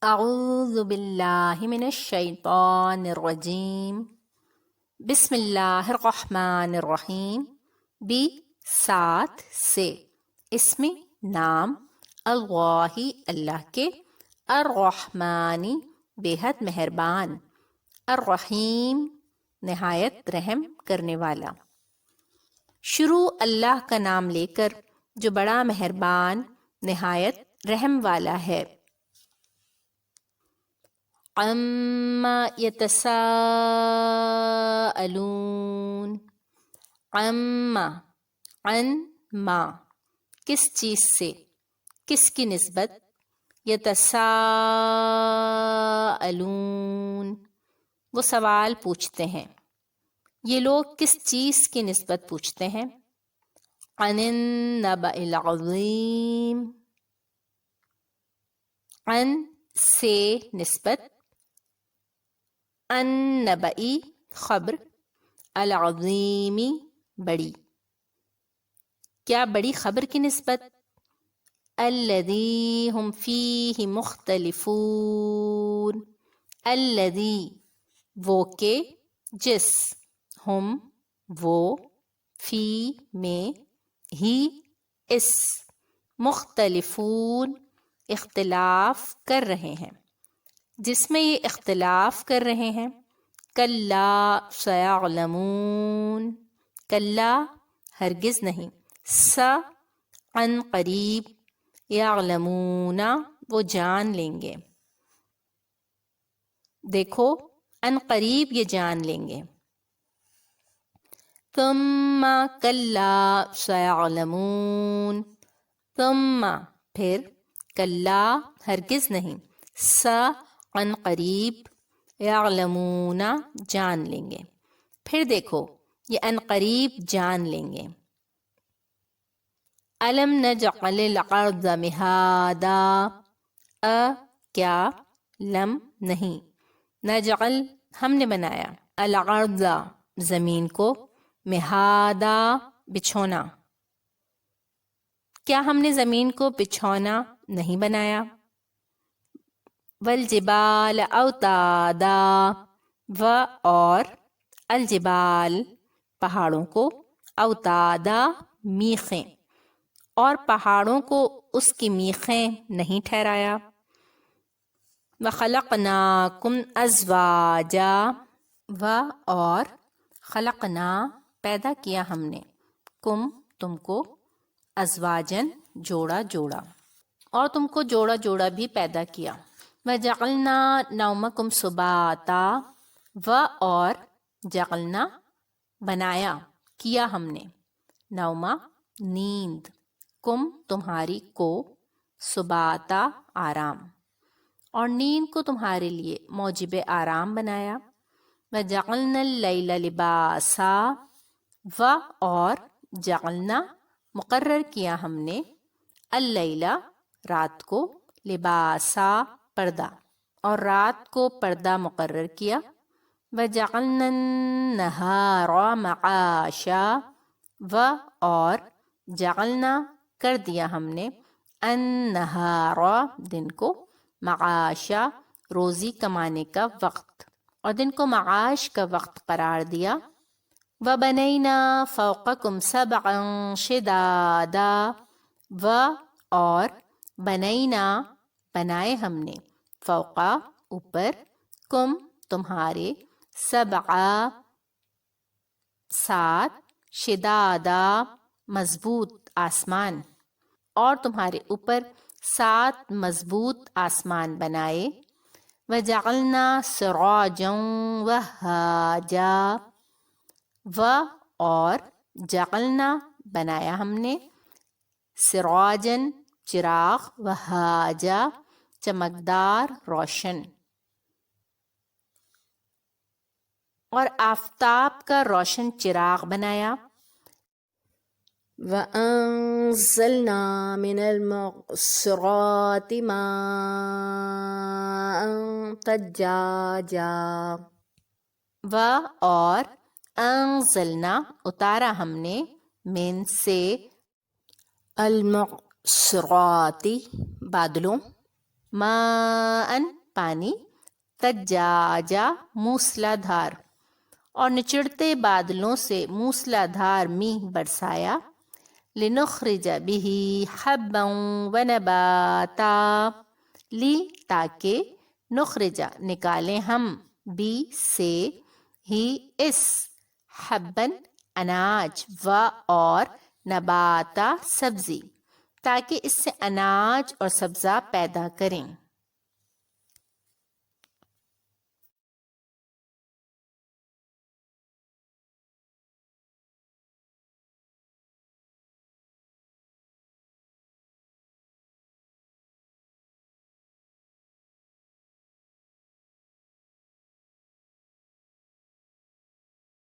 اعوذ باللہ من الشیطان الرجیم بسم اللہ الرحمن الرحیم بی ساتھ سے اس میں نام اللہ اللہ کے الرحمانی بے حد مہربان الرحیم نہایت رحم کرنے والا۔ شروع اللہ کا نام لے کر جو بڑا مہربان نہایت رحم والا ہے۔ عما یتساءلون، عما عن ما کس چیز سے، کس کی نسبت، یتساءلون وہ سوال پوچھتے ہیں، یہ لوگ کس چیز کی نسبت پوچھتے ہیں؟ عن النبأ العظیم، عن سے نسبت، النبئی خبر، العظیمی بڑی، کیا بڑی خبر کی نسبت؟ الذی ہم فیہ مختلفون، الذی وہ کہ جس، ہم وہ، فی میں، ہی اس، مختلفون اختلاف کر رہے ہیں، جس میں یہ اختلاف کر رہے ہیں۔ کلا سیعلمون، کلا ہرگز نہیں، عن قریب، یعلمون وہ جان لیں گے، دیکھو عن قریب یہ جان لیں گے۔ ثم کلا سیعلمون، ثم پھر، کلا ہرگز نہیں، عن قریب، یعلمون جان لیں گے، پھر دیکھو یہ عن قریب جان لیں گے۔ الم نجعل الارض مہادا، کیا، لم نہیں، نجعل ہم نے بنایا، الارض زمین کو، مہادا بچھونا، کیا ہم نے زمین کو بچھونا نہیں بنایا؟ والجبال اوتادا، و اور، الجبال پہاڑوں کو، اوتادا میخیں، اور پہاڑوں کو اس کی میخیں نہیں ٹھہرایا۔ وخلقناکم ازواجا، و اور، خلقنا پیدا کیا ہم نے، کم تم کو، ازواجن جوڑا جوڑا، اور تم کو جوڑا جوڑا بھی پیدا کیا۔ وجعلنا نومکم سباتا، و اور، جعلنا بنایا، کیا ہم نے، نوما نیند، کم تمہاری کو، سباتا آرام، اور نیند کو تمہارے لیے موجب آرام بنایا۔ وجعلنا اللیل لباسا، و اور، جعلنا مقرر کیا ہم نے، اللیل رات کو، لباسا پردہ، اور رات کو پردہ مقرر کیا۔ وجعلنا النہار معاشا، و اور، جعلنا کر دیا ہم نے، النہار دن کو، معاشا روزی کمانے کا وقت، اور دن کو معاش کا وقت قرار دیا۔ وَبَنَيْنَا فَوْقَكُمْ سَبْعًا شِدَادًا، و اور، بنینا بنائے ہم نے، فوقا اوپر، کم تمہارے، سبعا سات، شدادا مضبوط آسمان، اور تمہارے اوپر 7 مضبوط آسمان بنائے۔ وَجَعَلْنَا سِرَاجًا وَهَّاجًا، و اور، جعلنا بنایا ہم نے، سراجن چراغ، وہاجا چمکدار روشن، اور آفتاب کا روشن چراغ بنایا۔ وَأَنزَلْنَا مِنَ الْمُعْصِرَاتِ مَاءً ثَجَّاجًا، و اور، انزلنا اتارا ہم نے، من سے، المعصرات بادلوں، ماءً پانی، تجاجا موسلا دھار، اور نچڑتے بادلوں سے موسلا دھار میگھ برسایا، لنخرج به حبا ونباتا، لی تاکہ، نخرجا نکالیں ہم، بی سے، ہی اس، حبن اناج، و اور، نباتا سبزی، تاکہ اس سے اناج اور سبزہ پیدا کریں۔